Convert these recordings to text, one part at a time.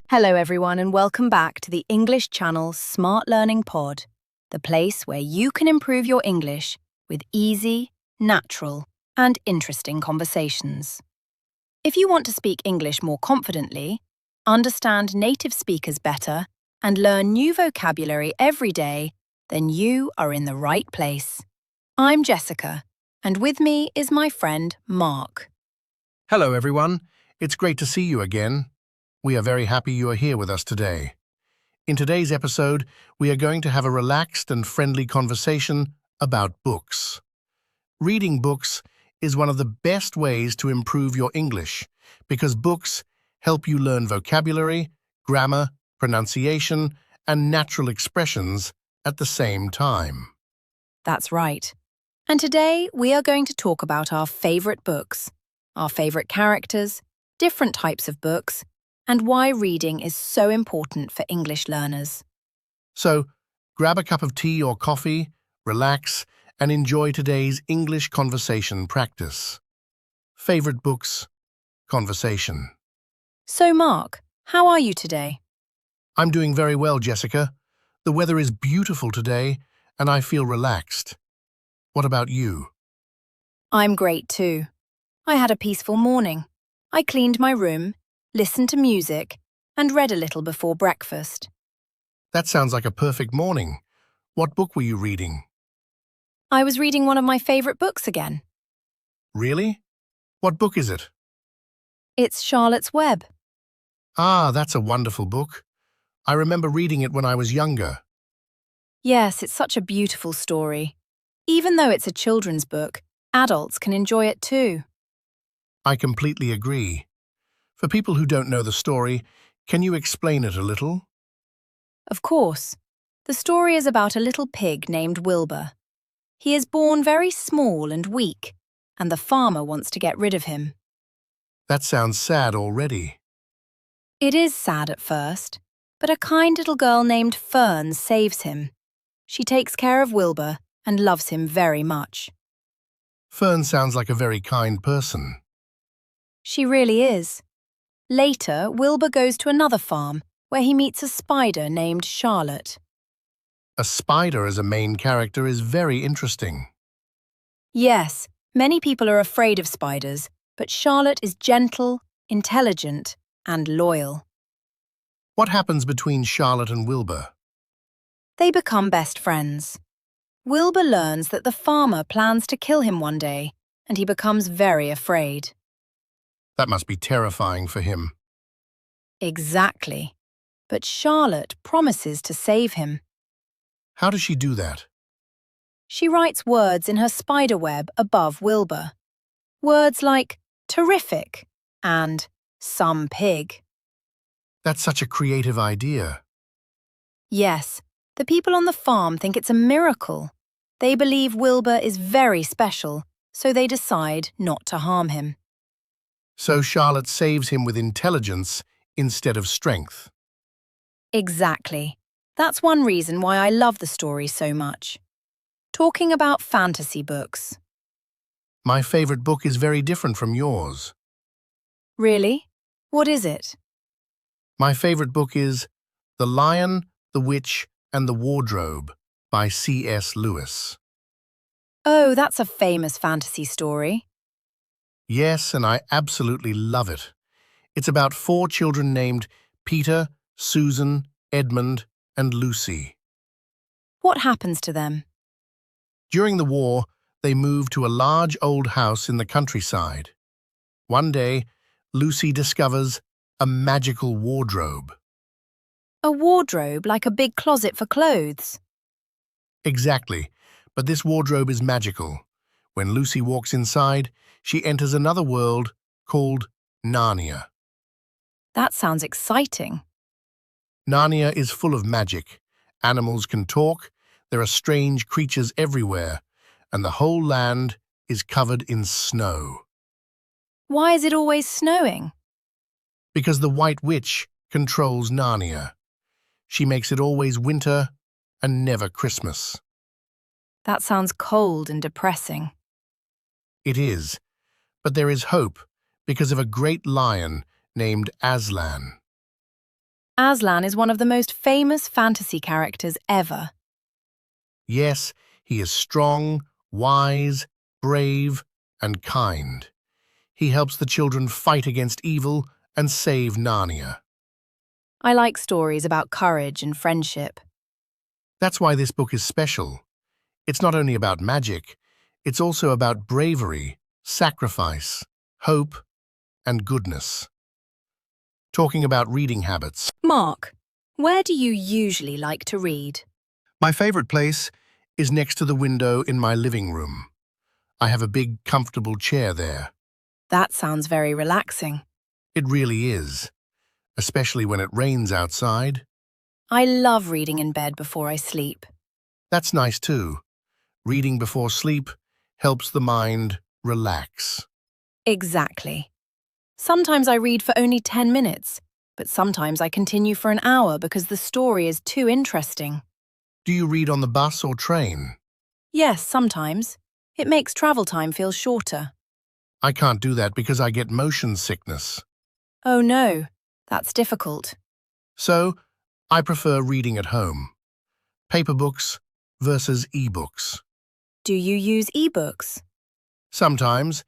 Hello everyone and welcome back to the English Channel's Smart Learning Pod, the place where you can improve your English with easy, natural, and interesting conversations. If you want to speak English more confidently, understand native speakers better, and learn new vocabulary every day, then you are in the right place. I'm Jessica, and with me is my friend Mark. Hello everyone, it's great to see you again. We are very happy you are here with us today. In today's episode, we are going to have a relaxed and friendly conversation about books. Reading books is one of the best ways to improve your English because books help you learn vocabulary, grammar, pronunciation, and natural expressions at the same time. That's right. And today we are going to talk about our favorite books, our favorite characters, different types of books, and why reading is so important for English learners. So, grab a cup of tea or coffee, relax, and enjoy today's English conversation practice. Favorite books, conversation. So Mark, how are you today? I'm doing very well, Jessica. The weather is beautiful today, and I feel relaxed. What about you? I'm great too. I had a peaceful morning. I cleaned my room, listened to music, and read a little before breakfast. That sounds like a perfect morning. What book were you reading? I was reading one of my favorite books again. Really? What book is it? It's Charlotte's Web. Ah, that's a wonderful book. I remember reading it when I was younger. Yes, it's such a beautiful story. Even though it's a children's book, adults can enjoy it too. I completely agree. For people who don't know the story, can you explain it a little? Of course. The story is about a little pig named Wilbur. He is born very small and weak, and the farmer wants to get rid of him. That sounds sad already. It is sad at first, but a kind little girl named Fern saves him. She takes care of Wilbur and loves him very much. Fern sounds like a very kind person. She really is. Later, Wilbur goes to another farm where he meets a spider named Charlotte. A spider as a main character is very interesting. Yes, many people are afraid of spiders, but Charlotte is gentle, intelligent, and loyal. What happens between Charlotte and Wilbur? They become best friends. Wilbur learns that the farmer plans to kill him one day, and he becomes very afraid. That must be terrifying for him. Exactly. But Charlotte promises to save him. How does she do that? She writes words in her spider web above Wilbur. Words like terrific and some pig. That's such a creative idea. Yes, the people on the farm think it's a miracle. They believe Wilbur is very special, so they decide not to harm him. So Charlotte saves him with intelligence instead of strength. Exactly. That's one reason why I love the story so much. Talking about fantasy books. My favorite book is very different from yours. Really? What is it? My favorite book is The Lion, the Witch, and the Wardrobe by C.S. Lewis. Oh, that's a famous fantasy story. Yes, and I absolutely love it. It's about 4 children named Peter, Susan, Edmund, and Lucy. What happens to them? During the war, they moved to a large old house in the countryside. One day, Lucy discovers a magical wardrobe. A wardrobe like a big closet for clothes. Exactly, but this wardrobe is magical. When Lucy walks inside, she enters another world called Narnia. That sounds exciting. Narnia is full of magic. Animals can talk, there are strange creatures everywhere, and the whole land is covered in snow. Why is it always snowing? Because the White Witch controls Narnia. She makes it always winter and never Christmas. That sounds cold and depressing. It is, But there is hope because of a great lion named Aslan. Aslan is one of the most famous fantasy characters ever. Yes, he is strong, wise, brave, and kind. He helps the children fight against evil and save Narnia. I like stories about courage and friendship. That's why this book is special. It's not only about magic, it's also about bravery, sacrifice, hope, and goodness. Talking about reading habits. Mark, where do you usually like to read? My favorite place is next to the window in my living room. I have a big, comfortable chair there. That sounds very relaxing. It really is, especially when it rains outside. I love reading in bed before I sleep. That's nice too. Reading before sleep helps the mind relax. Exactly. Sometimes I read for only 10 minutes, but sometimes I continue for an hour because the story is too interesting. Do you read on the bus or train? Yes, sometimes. It makes travel time feel shorter. I can't do that because I get motion sickness. Oh no, that's difficult. So, I prefer reading at home. Paper books versus e-books. Do you use ebooks? Sometimes,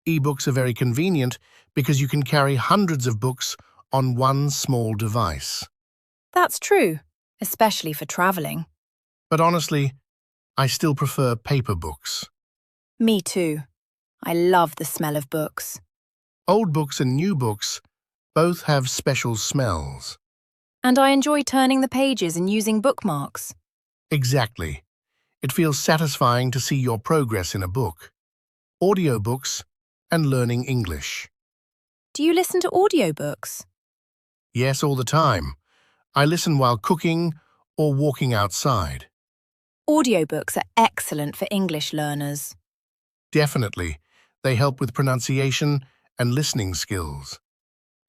e-books are very convenient because you can carry hundreds of books on one small device. That's true, especially for traveling. But honestly, I still prefer paper books. Me too. I love the smell of books. Old books and new books both have special smells. And I enjoy turning the pages and using bookmarks. Exactly. It feels satisfying to see your progress in a book. Audiobooks and learning English. Do you listen to audiobooks? Yes, all the time. I listen while cooking or walking outside. Audiobooks are excellent for English learners. Definitely. They help with pronunciation and listening skills.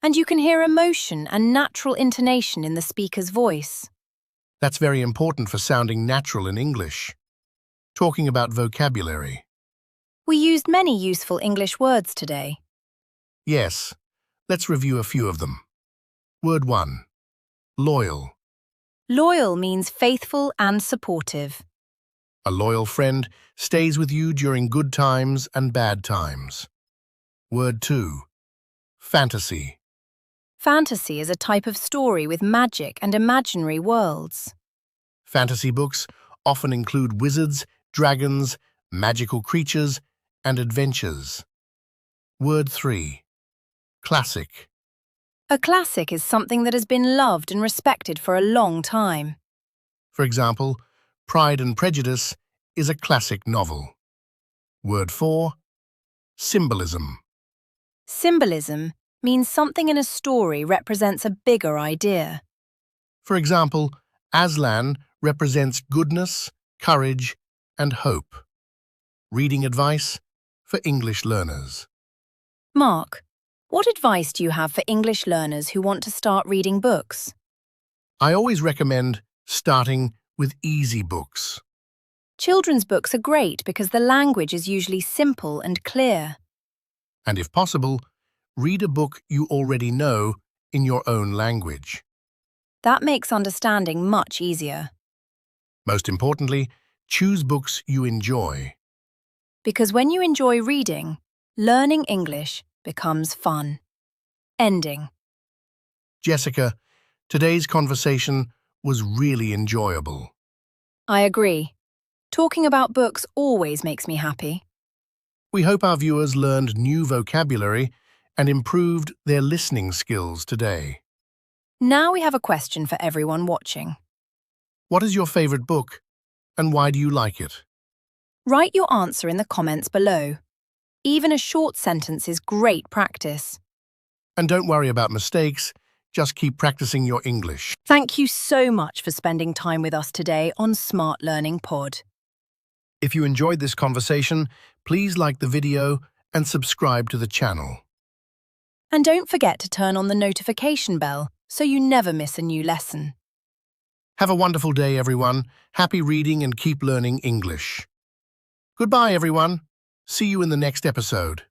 And you can hear emotion and natural intonation in the speaker's voice. That's very important for sounding natural in English. Talking about vocabulary. We used many useful English words today. Yes, let's review a few of them. Word 1. Loyal. Loyal means faithful and supportive. A loyal friend stays with you during good times and bad times. Word 2. Fantasy. Fantasy is a type of story with magic and imaginary worlds. Fantasy books often include wizards, dragons, magical creatures, and adventures. Word 3. Classic. A classic is something that has been loved and respected for a long time. For example, Pride and Prejudice is a classic novel. Word 4. Symbolism. Symbolism means something in a story represents a bigger idea. For example, Aslan represents goodness, courage, and hope. Reading advice for English learners. Mark, what advice do you have for English learners who want to start reading books? I always recommend starting with easy books. Children's books are great because the language is usually simple and clear. And if possible, read a book you already know in your own language. That makes understanding much easier. Most importantly, choose books you enjoy. Because when you enjoy reading, learning English becomes fun. Ending. Jessica, today's conversation was really enjoyable. I agree. Talking about books always makes me happy. We hope our viewers learned new vocabulary and improved their listening skills today. Now we have a question for everyone watching. What is your favorite book, and why do you like it? Write your answer in the comments below. Even a short sentence is great practice. And don't worry about mistakes, just keep practicing your English. Thank you so much for spending time with us today on Smart Learning Pod. If you enjoyed this conversation, please like the video and subscribe to the channel. And don't forget to turn on the notification bell so you never miss a new lesson. Have a wonderful day, everyone. Happy reading and keep learning English. Goodbye, everyone. See you in the next episode.